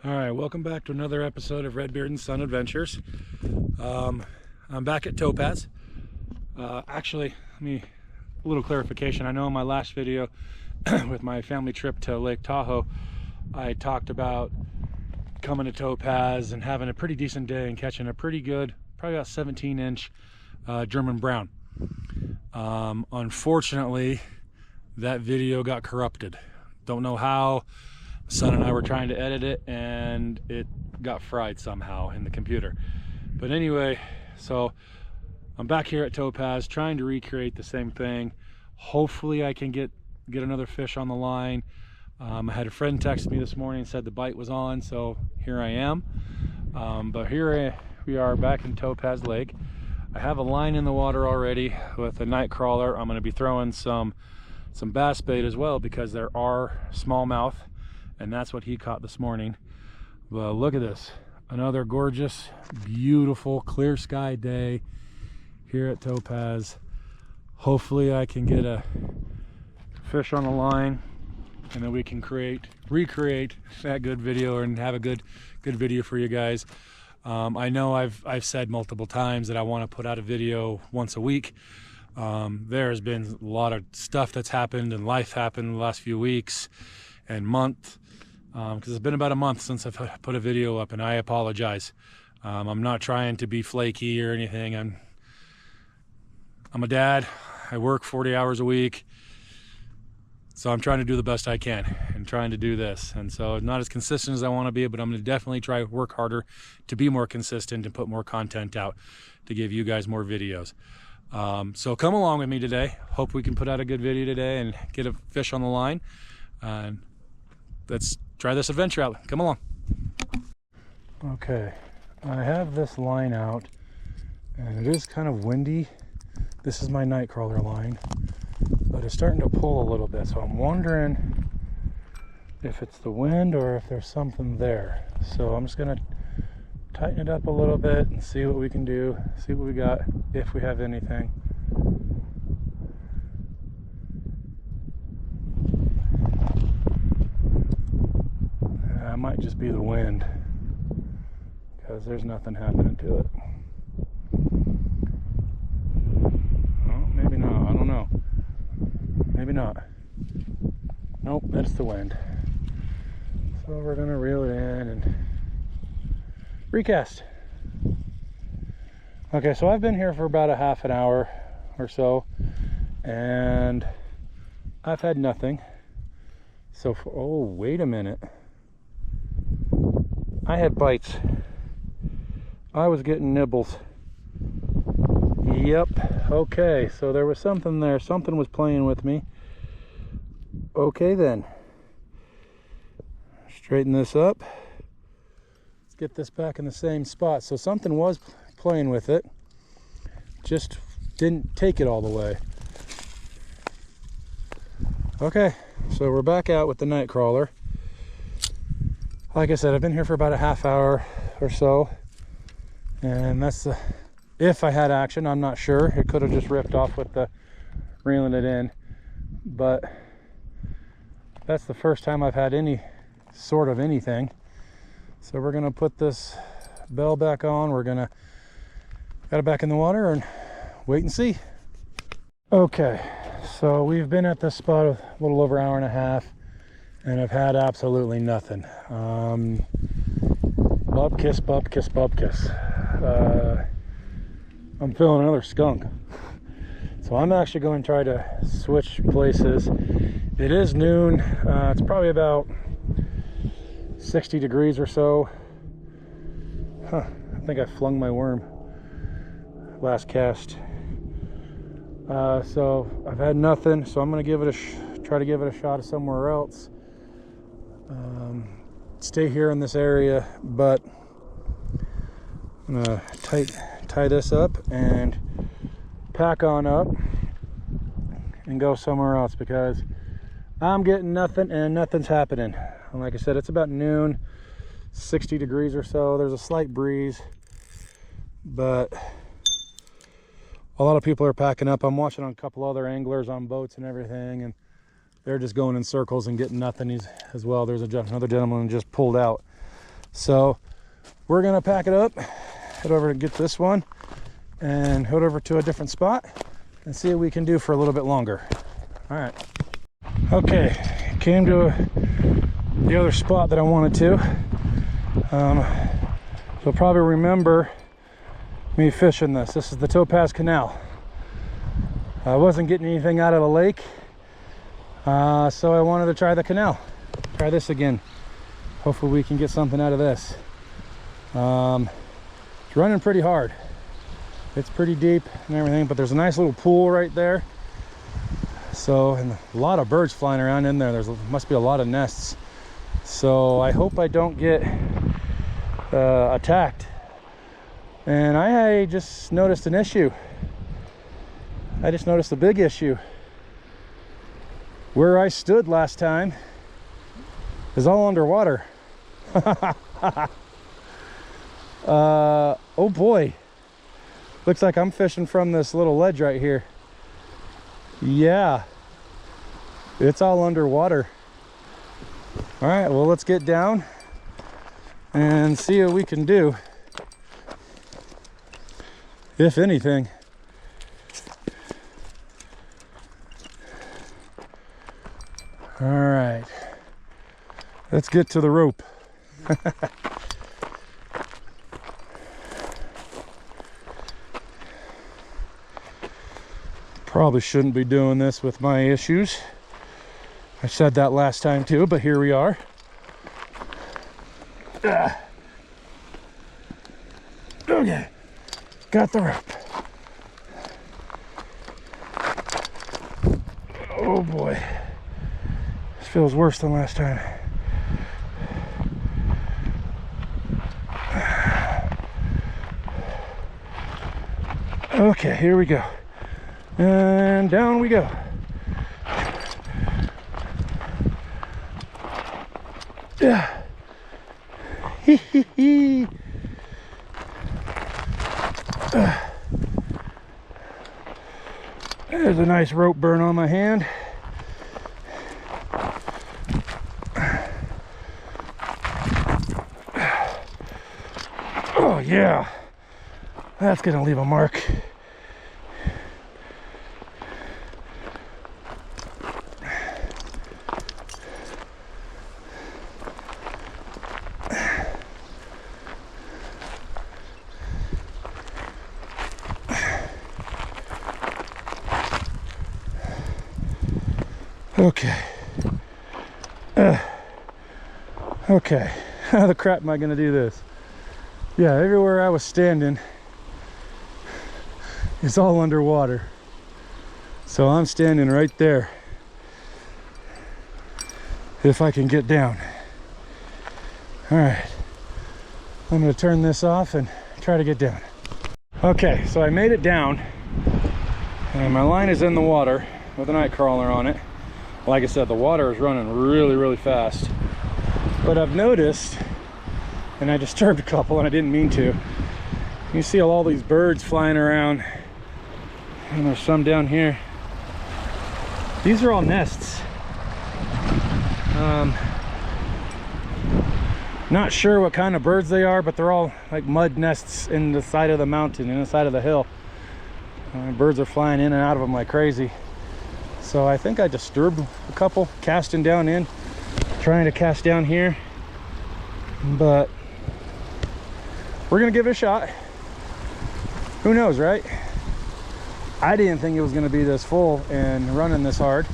All right, welcome back to another episode of Redbeard and Son Adventures. I'm back at Topaz. Actually, a little clarification. I know in my last video with my family trip to Lake Tahoe, I talked about coming to Topaz and having a pretty decent day and catching a pretty good, probably about 17-inch German brown. Unfortunately, that video got corrupted. Don't know how. Son and I were trying to edit it and it got fried somehow in the computer. But anyway, so I'm back here at Topaz trying to recreate the same thing. Hopefully I can get another fish on the line. I had a friend text me this morning and said the bite was on, so here I am. But here we are back in Topaz Lake. I have a line in the water already with a night crawler. I'm going to be throwing some bass bait as well because there are smallmouth, and that's what he caught this morning. Well, look at this. Another gorgeous, beautiful, clear sky day here at Topaz. Hopefully I can get a fish on the line and then we can recreate that good video and have a good video for you guys. I know I've said multiple times that I want to put out a video once a week. There has been a lot of stuff that's happened and life happened in the last few weeks and month, because it's been about a month since I've put a video up, and I apologize. I'm not trying to be flaky or anything. I'm a dad. I work 40 hours a week, so I'm trying to do the best I can and trying to do this. And so not as consistent as I want to be, but I'm going to definitely try to work harder to be more consistent and put more content out to give you guys more videos. So come along with me today. Hope we can put out a good video today and get a fish on the line. And let's try this adventure out. Come along. Okay, I have this line out and it is kind of windy. This is my night crawler line, but it's starting to pull a little bit, so I'm wondering if it's the wind or if there's something there. So I'm just gonna tighten it up a little bit and see what we can do, see what we got, if we have anything. It might just be the wind because there's nothing happening to it. Oh, maybe not. I don't know. Maybe not. Nope, that's the wind. So we're gonna reel it in and recast. Okay, so I've been here for about a half an hour or so and I've had nothing. So oh, wait a minute. I had bites. I was getting nibbles. Yep. Okay, so there was something there. Something was playing with me. Okay then. Straighten this up. Let's get this back in the same spot. So something was playing with it. Just didn't take it all the way. Okay, so we're back out with the night crawler. Like I said, I've been here for about a half hour or so, and that's if I had action. I'm not sure. It could have just ripped off with the reeling it in, but that's the first time I've had any sort of anything. So we're gonna put this bell back on. We're gonna got it back in the water and wait and see. Okay, so we've been at this spot a little over an hour and a half. And I've had absolutely nothing. Bupkis, bupkis, bupkis. I'm feeling another skunk. So I'm actually going to try to switch places. It is noon. It's probably about 60 degrees or so. I think I flung my worm last cast. So I've had nothing. So I'm going to give it try to give it a shot somewhere else. Stay here in this area, but I'm gonna tie this up and pack on up and go somewhere else because I'm getting nothing and nothing's happening. And like I said, it's about noon, 60 degrees or so. There's a slight breeze, but a lot of people are packing up. I'm watching on a couple other anglers on boats and everything, and they're just going in circles and getting nothing as well. There's another gentleman who just pulled out. So we're gonna pack it up, head over to get this one, and head over to a different spot and see what we can do for a little bit longer. All right. Okay, came to the other spot that I wanted to. You'll probably remember me fishing this. This is the Topaz Canal. I wasn't getting anything out of the lake, so I wanted to try the canal. Try this again. Hopefully we can get something out of this. It's running pretty hard. It's pretty deep and everything, but there's a nice little pool right there. So, and a lot of birds flying around in there. Must be a lot of nests. So I hope I don't get attacked. And I just noticed an issue. I just noticed a big issue. Where I stood last time is all underwater. Oh boy. Looks like I'm fishing from this little ledge right here. Yeah. It's all underwater. All right, well, let's get down and see what we can do. If anything. All right. Let's get to the rope. Probably shouldn't be doing this with my issues. I said that last time too, but here we are. Okay, got the rope. Oh boy, this feels worse than last time. Okay, here we go. And down we go. Yeah. Hee hee hee. There's a nice rope burn on my hand. Oh yeah. That's gonna leave a mark. Okay. Okay. How the crap am I gonna do this? Yeah, everywhere I was standing is all underwater. So I'm standing right there. If I can get down. All right. I'm gonna turn this off and try to get down. Okay, so I made it down. And my line is in the water with a night crawler on it. Like I said, the water is running really, really fast. But I've noticed, and I disturbed a couple and I didn't mean to. You see all these birds flying around. And there's some down here. These are all nests. Not sure what kind of birds they are, but they're all like mud nests in the side of the mountain, in the side of the hill. Birds are flying in and out of them like crazy. So I think I disturbed a couple, casting down in, trying to cast down here. But we're gonna give it a shot. Who knows, right? I didn't think it was gonna be this full and running this hard.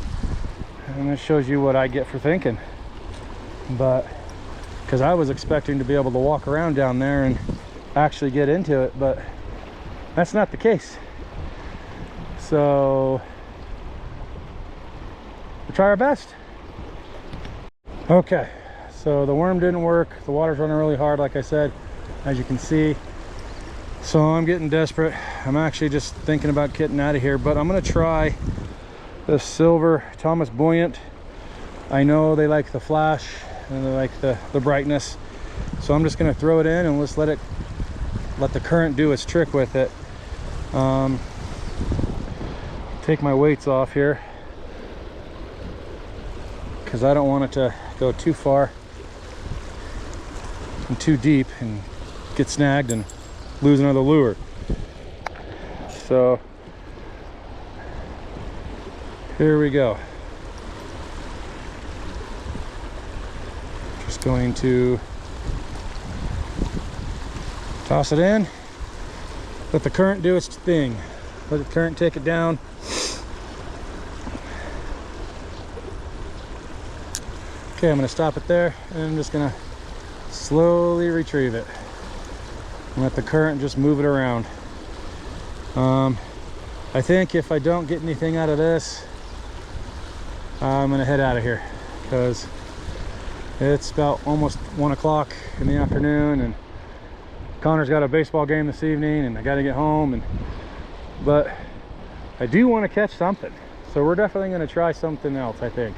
And this shows you what I get for thinking. But, because I was expecting to be able to walk around down there and actually get into it, but that's not the case. So we'll try our best. Okay, so the worm didn't work. The water's running really hard, like I said, as you can see. So I'm getting desperate. I'm actually just thinking about getting out of here, but I'm gonna try the silver Thomas Buoyant. I know they like the flash and they like the brightness. So I'm just gonna throw it in and let's let the current do its trick with it. Take my weights off here because I don't want it to go too far. and too deep and get snagged and lose another lure. So here we go. Just going to toss it in, let the current do its thing. Let the current take it down. Okay, I'm going to stop it there, and I'm just going to slowly retrieve it and let the current just move it around. I think if I don't get anything out of this, I'm going to head out of here, because it's about almost 1 o'clock in the afternoon, and Connor's got a baseball game this evening, and I got to get home. But I do want to catch something, so we're definitely going to try something else, I think.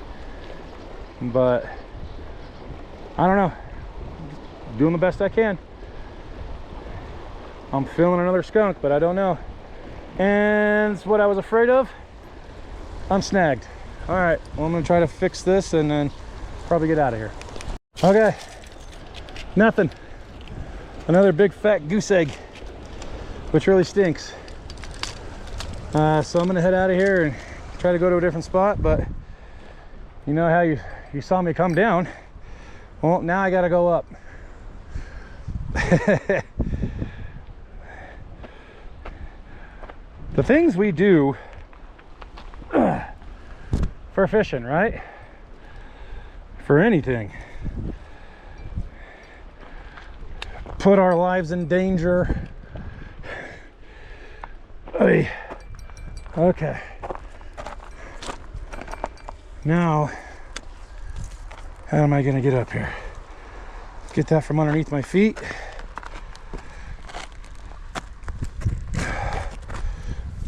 But I don't know, doing the best I can. I'm feeling another skunk, but I don't know. And it's what I was afraid of. I'm snagged. All right, well, I'm gonna try to fix this and then probably get out of here. Okay, nothing. Another big fat goose egg, which really stinks. So I'm gonna head out of here and try to go to a different spot. But you know how you saw me come down? Well, now I gotta go up. The things we do for fishing, right? For anything. Put our lives in danger. Okay. Now, how am I gonna get up here? Get that from underneath my feet.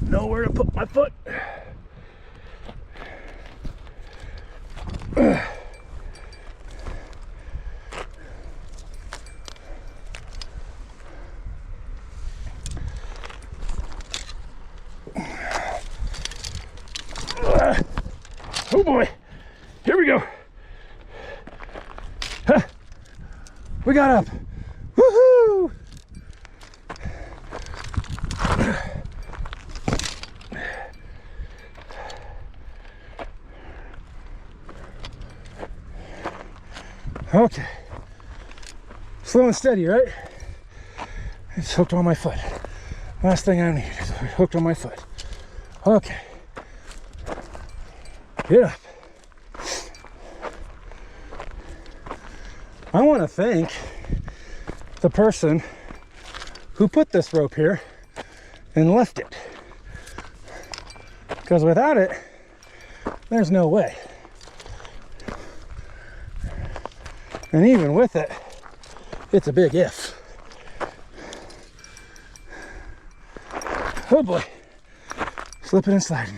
Nowhere to put my foot. Oh boy, here we go. Huh. We got up. Woohoo! Okay, slow and steady, right? It's hooked on my foot. Last thing I need is hooked on my foot. Okay, get up. I want to thank the person who put this rope here and left it, because without it, there's no way. And even with it, it's a big if. Oh boy, slipping and sliding.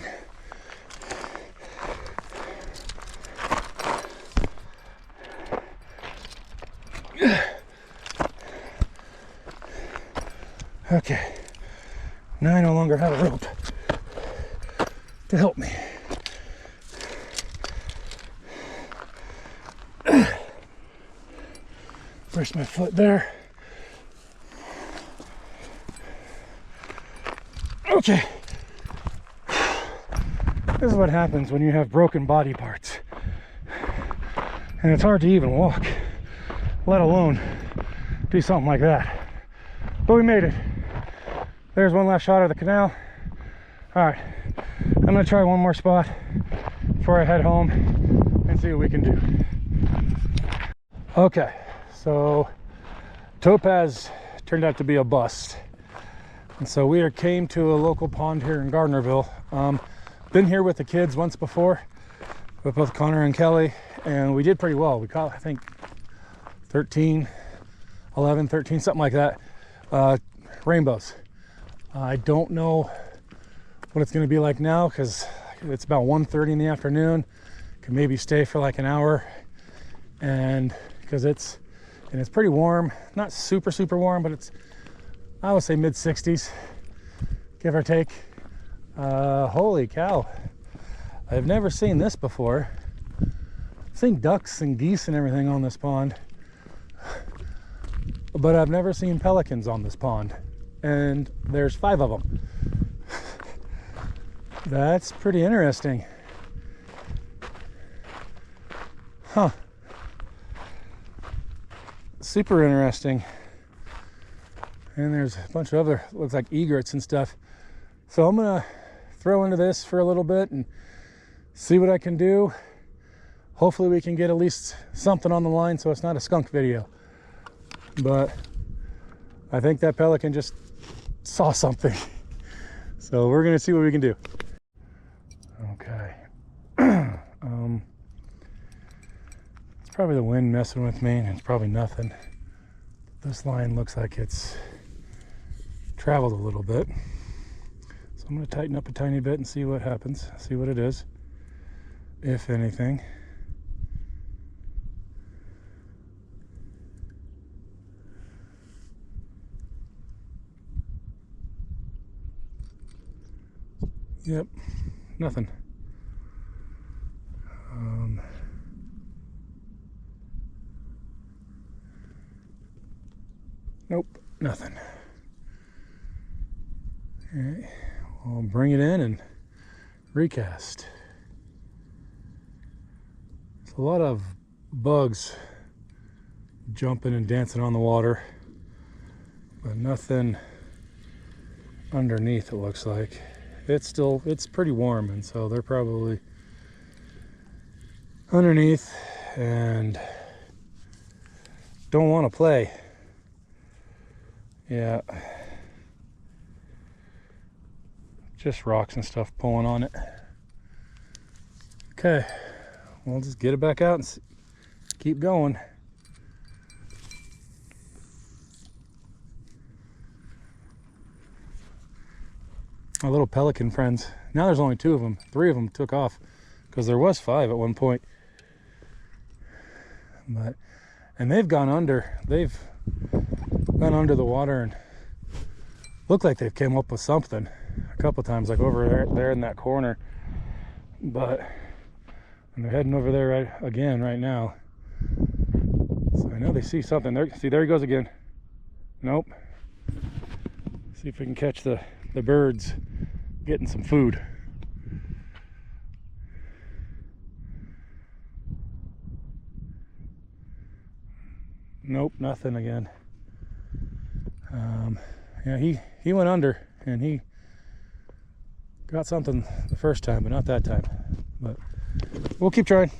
Okay, now I no longer have a rope to help me. First my foot there. Okay. This is what happens when you have broken body parts. And it's hard to even walk, let alone do something like that. But we made it. There's one last shot of the canal. All right, I'm gonna try one more spot before I head home and see what we can do. Okay. So Topaz turned out to be a bust, and so we came to a local pond here in Gardenerville. Been here with the kids once before, with both Connor and Kelly, and we did pretty well. We caught, I think, 13, 11, 13, something like that, rainbows. I don't know what it's going to be like now, because it's about 1:30 in the afternoon. Could maybe stay for like an hour, and because it's pretty warm, not super warm, but it's, I would say mid 60s, give or take. Holy cow, I've never seen this before. I've seen ducks and geese and everything on this pond, but I've never seen pelicans on this pond, and there's 5 of them. That's pretty interesting. Huh. Super interesting. And there's a bunch of other, looks like egrets and stuff. So I'm gonna throw into this for a little bit and see what I can do. Hopefully we can get at least something on the line so it's not a skunk video. But I think that pelican just saw something. So we're gonna see what we can do. Okay. It's probably the wind messing with me, and it's probably nothing. This line looks like it's traveled a little bit. So I'm gonna tighten up a tiny bit and see what happens, see what it is, if anything. Yep, nothing. Nope, nothing. All right, I'll bring it in and recast. There's a lot of bugs jumping and dancing on the water, but nothing underneath, it looks like. It's pretty warm, and so they're probably underneath and don't want to play. Yeah, just rocks and stuff pulling on it. Okay, we'll just get it back out and keep going. My little pelican friends, now there's only 2 of them. 3 of them took off because there was 5 at one point. And they've gone under. They've gone under the water and look like they've came up with something a couple times, like over there in that corner. And they're heading over there right now. So I know they see something. See, there he goes again. Nope. See if we can catch the birds getting some food. Nope, nothing again. Yeah, he went under and he got something the first time, but not that time. But we'll keep trying.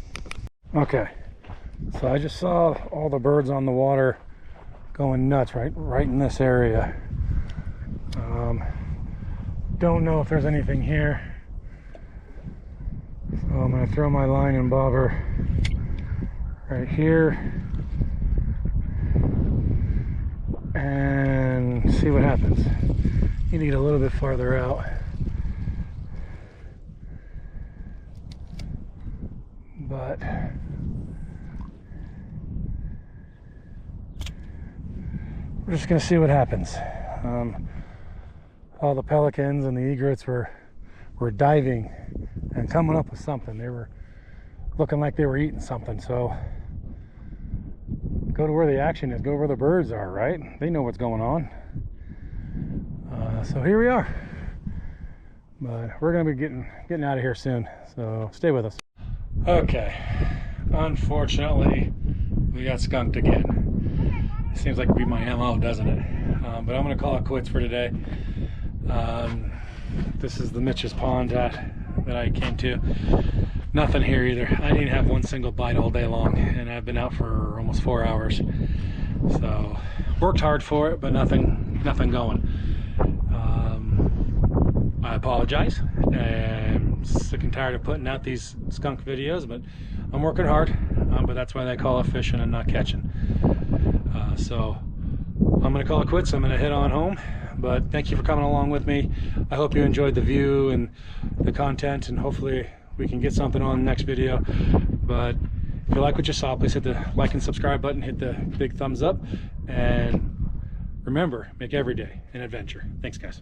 Okay, so I just saw all the birds on the water going nuts right in this area. Don't know if there's anything here, so I'm going to throw my line and bobber right here and see what happens. You need to get a little bit farther out. But we're just going to see what happens. All the pelicans and the egrets were diving and coming up with something. They were looking like they were eating something. So go to where the action is. Go where the birds are, right? They know what's going on. So here we are. But we're going to be getting out of here soon. So stay with us. Okay. Unfortunately, we got skunked again. It seems like it'd be my MO, doesn't it? But I'm going to call it quits for today. This is the Mitch's pond that I came to. Nothing here either. I didn't have one single bite all day long, and I've been out for almost 4 hours. So worked hard for it, but nothing going. I apologize. I'm sick and tired of putting out these skunk videos, but I'm working hard. But that's why they call it fishing and not catching. So I'm going to call it quits. I'm going to head on home. But thank you for coming along with me. I hope you enjoyed the view and the content, and hopefully we can get something on the next video. But if you like what you saw, please hit the like and subscribe button, hit the big thumbs up, and remember, make every day an adventure. Thanks, guys.